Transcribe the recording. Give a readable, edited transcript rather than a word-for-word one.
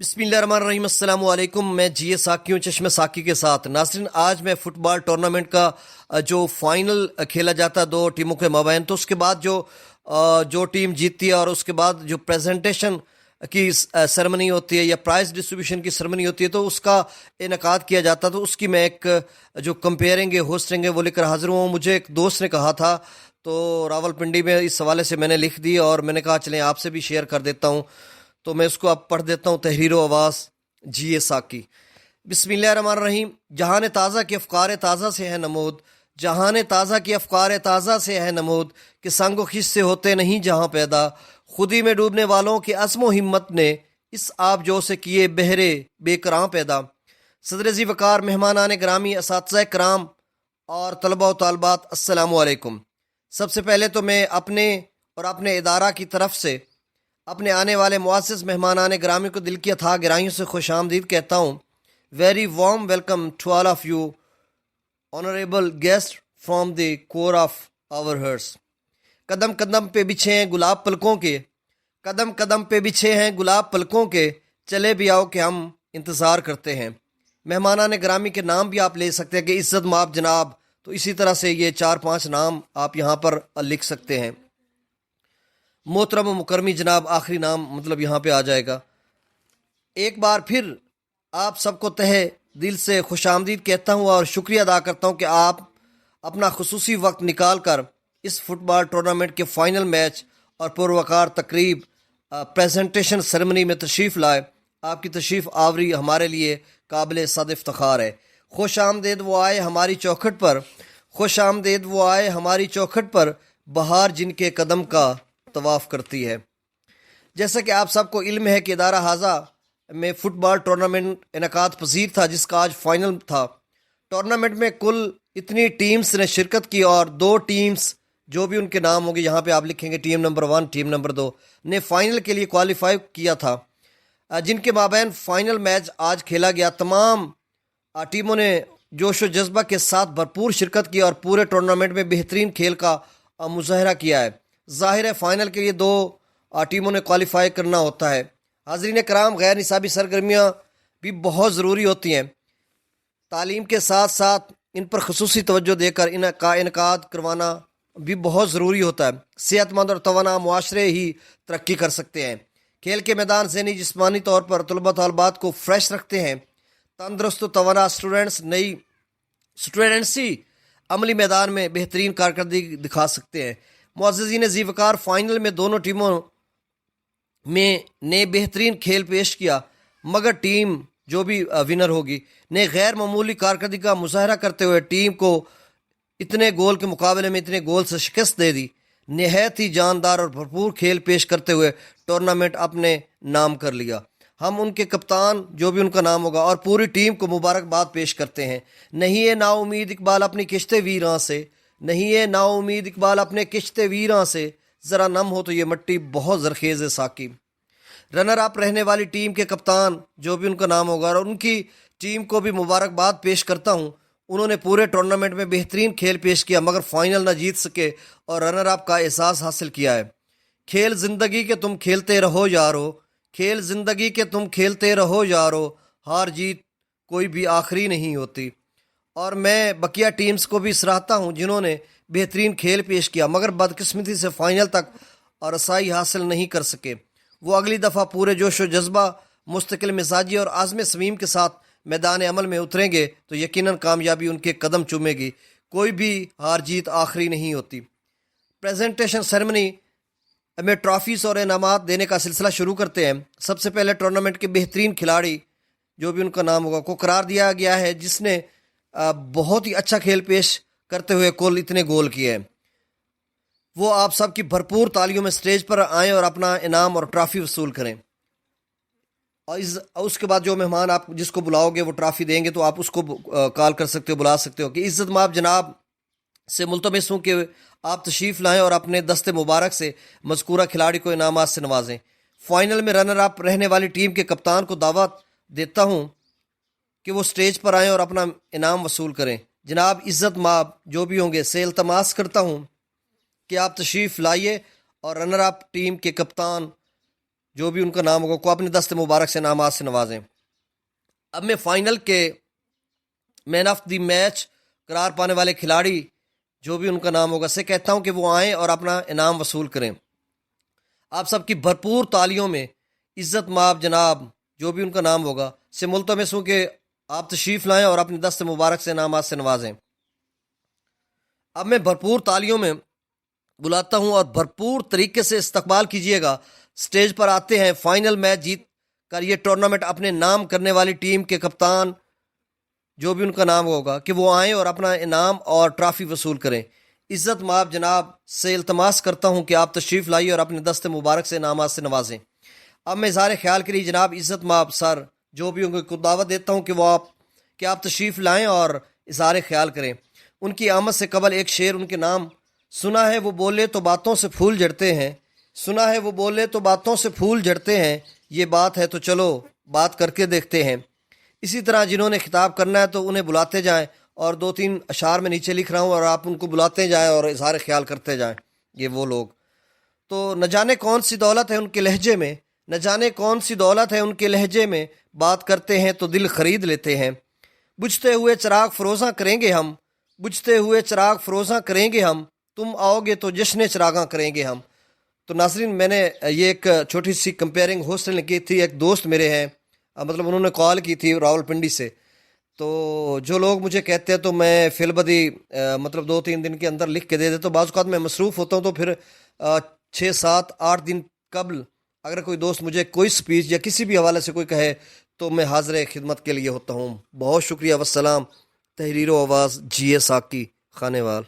बिस्मिल्लाहिर्रहमानिर्रहीम। अस्सलाम वालेकुम। मैं जी साकी हूँ चश्मे साकी के साथ। नाज़रीन, आज मैं फ़ुटबॉल टूर्नामेंट का जो फाइनल खेला जाता है दो टीमों के माबैन, तो उसके बाद जो टीम जीतती है और उसके बाद जो प्रेजेंटेशन की सेरेमनी होती है या प्राइज़ डिस्ट्रीब्यूशन की सेरेमनी होती है, तो उसका इनेकाद किया जाता है। तो उसकी मैं एक जो कंपेयरिंग होस्टिंग है वो लेकर हाजिर हुआ हूँ। मुझे एक दोस्त ने कहा था, तो रावलपिंडी में इस हवाले से मैंने लिख दी और मैंने कहा चलें आपसे भी शेयर कर देता हूँ। तो मैं इसको अब पढ़ देता हूँ। तहरीर आवाज़ जी साकी। बिस्मिल्लाहिर्रहमानिर्रहीम। जहान ताज़ा की अफ़कार ताज़ा से है नमूद, जहान ताज़ा की अफ़कार ताज़ा से है नमूद, कि संग व खिश से होते नहीं जहाँ पैदा। खुदी में डूबने वालों की अज़्म व हिम्मत ने इस आब जो से किए बहरे बेकरां पैदा। सदर ज़ी वकार, मेहमान आने ग्रामी, असातिज़ा कराम और तलबा व तालबात, अस्सलामु अलैकुम। सबसे पहले तो मैं अपने और अपने इदारा की तरफ से अपने आने वाले मुअज़्ज़िज़ मेहमान आने ग्रामी को दिल की अथाह गहराइयों से खुश आमदीद कहता हूँ। Very warm welcome to all of you honourable guest from the core of our hearts. कदम कदम पे बिछे हैं गुलाब पलकों के, कदम कदम पे बिछे हैं गुलाब पलकों के, चले भी आओ कि हम इंतज़ार करते हैं। मेहमान आने ग्रामी के नाम भी आप ले सकते हैं कि इज़्ज़त माब जनाब, तो इसी तरह से ये 4-5 नाम आप यहाँ पर लिख सकते हैं। मोहतरम मुकरमी जनाब आखिरी नाम मतलब यहाँ पे आ जाएगा। एक बार फिर आप सबको तहे दिल से खुश आमदीद कहता हूँ और शुक्रिया अदा करता हूँ कि आप अपना खुसूसी वक्त निकाल कर इस फुटबॉल टूर्नामेंट के फाइनल मैच और पुरवकार तकरीब प्रेजेंटेशन सेरेमनी में तशरीफ़ लाए। आपकी तशरीफ़ आवरी हमारे लिए काबिल सद इफ्तिखार है। खुश आमदीद वो आए हमारी चौखट पर, खुश आमदीद वो आए हमारी चौखट पर, बहार जिनके कदम का तवाफ़ करती है। जैसा कि आप सबको इल्म है कि इदारा हाजा में फ़ुटबॉल टूर्नामेंट इनकाद पजीर था, जिसका आज फाइनल था। टूर्नामेंट में कुल इतनी टीम्स ने शिरकत की और 2 टीम्स जो भी उनके नाम होंगे यहाँ पे आप लिखेंगे, टीम नंबर 1 टीम नंबर 2 ने फाइनल के लिए क्वालिफाई किया था, जिनके माबैन फाइनल मैच आज खेला गया। तमाम टीमों ने जोश व जज्बा के साथ भरपूर शिरकत की और पूरे टूर्नामेंट में बेहतरीन खेल का मुजाहरा किया है। ज़ाहिर है फाइनल के लिए 2 टीमों ने क्वालिफाई करना होता है। हाज़रीन कराम, गैर निसाबी सरगर्मियाँ भी बहुत ज़रूरी होती हैं। तालीम के साथ साथ इन पर खसूसी तवज्जो देकर इनका इनकाद करवाना भी बहुत ज़रूरी होता है। सेहतमंद और तवाना मुआशरे ही तरक्की कर सकते हैं। खेल के मैदान ज़हनी जिस्मानी तौर पर तलबा तलबात को फ्रेश रखते हैं। तंदरुस्त तवाना स्टूडेंट्स अमली मैदान में बेहतरीन कारकर्दगी दिखा सकते हैं। मुअज़्ज़िज़ीन ज़ी वकार, फाइनल में दोनों टीमों में ने बेहतरीन खेल पेश किया, मगर टीम जो भी विनर होगी ने गैर मामूली कारकर्दगी का मुजाहरा करते हुए टीम को इतने गोल के मुकाबले में इतने गोल से शिकस्त दे दी। नहायत ही जानदार और भरपूर खेल पेश करते हुए टूर्नामेंट अपने नाम कर लिया। हम उनके कप्तान जो भी उनका नाम होगा और पूरी टीम को मुबारकबाद पेश करते हैं। नहीं है नाउमीद इकबाल अपनी किश्ते वीरां से, नहीं है नाउमीद इकबाल अपने किश्ते वीरां से, ज़रा नम हो तो ये मट्टी बहुत ज़रखेज़ है साकी। रनर अप रहने वाली टीम के कप्तान जो भी उनका नाम होगा और उनकी टीम को भी मुबारकबाद पेश करता हूँ। उन्होंने पूरे टूर्नामेंट में बेहतरीन खेल पेश किया, मगर फाइनल न जीत सके और रनर अप का एहसास हासिल किया है। खेल ज़िंदगी के तुम खेलते रहो यारो, खेल ज़िंदगी के तुम खेलते रहो यारो, हार जीत कोई भी आखिरी नहीं होती। और मैं बकिया टीम्स को भी सराहता हूँ जिन्होंने बेहतरीन खेल पेश किया, मगर बदकिस्मती से फाइनल तक और रसाई हासिल नहीं कर सके। वो अगली दफ़ा पूरे जोश व जज्बा, मुस्तकिल मिजाजी और आज़म समीम के साथ मैदान अमल में उतरेंगे तो यकीनन कामयाबी उनके कदम चूमेगी। कोई भी हार जीत आखिरी नहीं होती। प्रेजेंटेशन सेरेमनी में ट्रॉफीज़ और इनामात देने का सिलसिला शुरू करते हैं। सबसे पहले टूर्नामेंट के बेहतरीन खिलाड़ी जो भी उनका नाम होगा को करार दिया गया है, जिसने बहुत ही अच्छा खेल पेश करते हुए कुल इतने गोल किए हैं। वो आप सब की भरपूर तालियों में स्टेज पर आएँ और अपना इनाम और ट्रॉफ़ी वसूल करें। और उसके बाद जो मेहमान आप जिसको बुलाओगे वो ट्रॉफ़ी देंगे, तो आप उसको कॉल कर सकते हो, बुला सकते हो कि इज़्ज़त माब जनाब से मुल्तमस हूँ कि आप तशरीफ़ लाएँ और अपने दस्ते मुबारक से मज़कूरा खिलाड़ी को इनामात से नवाजें। फ़ाइनल में रनर अप रहने वाली टीम के कप्तान को दावत देता हूँ कि वो स्टेज पर आएँ और अपना इनाम वसूल करें। जनाब इज़्ज़त माब जो भी होंगे से इल्तमास करता हूँ कि आप तशरीफ़ लाइए और रनर अप टीम के कप्तान جو بھی ان کا نام ہوگا کو اپنے دست مبارک سے انعامات سے نوازیں۔ اب میں فائنل کے مین آف دی میچ قرار پانے والے کھلاڑی جو بھی ان کا نام ہوگا سے کہتا ہوں کہ وہ آئیں اور اپنا انعام وصول کریں۔ آپ سب کی بھرپور تالیوں میں عزت مآب جناب جو بھی ان کا نام ہوگا سے ملتمس ہوں کہ آپ تشریف لائیں اور اپنے دست مبارک سے انعامات سے نوازیں۔ اب میں بھرپور تالیوں میں بلاتا ہوں اور بھرپور طریقے سے استقبال کیجیے گا۔ سٹیج پر آتے ہیں فائنل میچ جیت کر یہ ٹورنامنٹ اپنے نام کرنے والی ٹیم کے کپتان جو بھی ان کا نام ہوگا کہ وہ آئیں اور اپنا انعام اور ٹرافی وصول کریں۔ عزت مآب جناب سے التماس کرتا ہوں کہ آپ تشریف لائیے اور اپنے دست مبارک سے انعامات سے نوازیں۔ اب میں اظہار خیال کے لیے جناب عزت مآب سر جو بھی ان کو دعوت دیتا ہوں کہ آپ تشریف لائیں اور اظہار خیال کریں۔ ان کی آمد سے قبل ایک شعر ان کے نام سنا ہے وہ بولے تو باتوں سے پھول جھڑتے ہیں، سنا ہے وہ بولے تو باتوں سے پھول جھڑتے ہیں، یہ بات ہے تو چلو بات کر کے دیکھتے ہیں۔ اسی طرح جنہوں نے خطاب کرنا ہے تو انہیں بلاتے جائیں، اور 2-3 اشعار میں نیچے لکھ رہا ہوں اور آپ ان کو بلاتے جائیں اور اظہار خیال کرتے جائیں۔ یہ وہ لوگ تو نہ جانے کون سی دولت ہے ان کے لہجے میں، نہ جانے کون سی دولت ہے ان کے لہجے میں، بات کرتے ہیں تو دل خرید لیتے ہیں۔ بجھتے ہوئے چراغ فروزاں کریں گے ہم، بجھتے ہوئے چراغ فروزاں کریں گے ہم، تم آؤ گے تو جشن چراغاں کریں گے ہم۔ تو ناظرین میں نے یہ ایک چھوٹی سی کمپیئرنگ ہوسٹل نے کی تھی، ایک دوست میرے ہیں مطلب انہوں نے کال کی تھی راول پنڈی سے، تو جو لوگ مجھے کہتے ہیں تو میں فی البدی مطلب 2-3 دن کے اندر لکھ کے دے دیتا ہوں۔ بعض اوقات میں مصروف ہوتا ہوں تو پھر 6-7-8 دن قبل اگر کوئی دوست مجھے کوئی سپیچ یا کسی بھی حوالے سے کوئی کہے تو میں حاضر خدمت کے لیے ہوتا ہوں۔ بہت شکریہ، والسلام۔ تحریر و آواز جی اے ساکی، خانے وال۔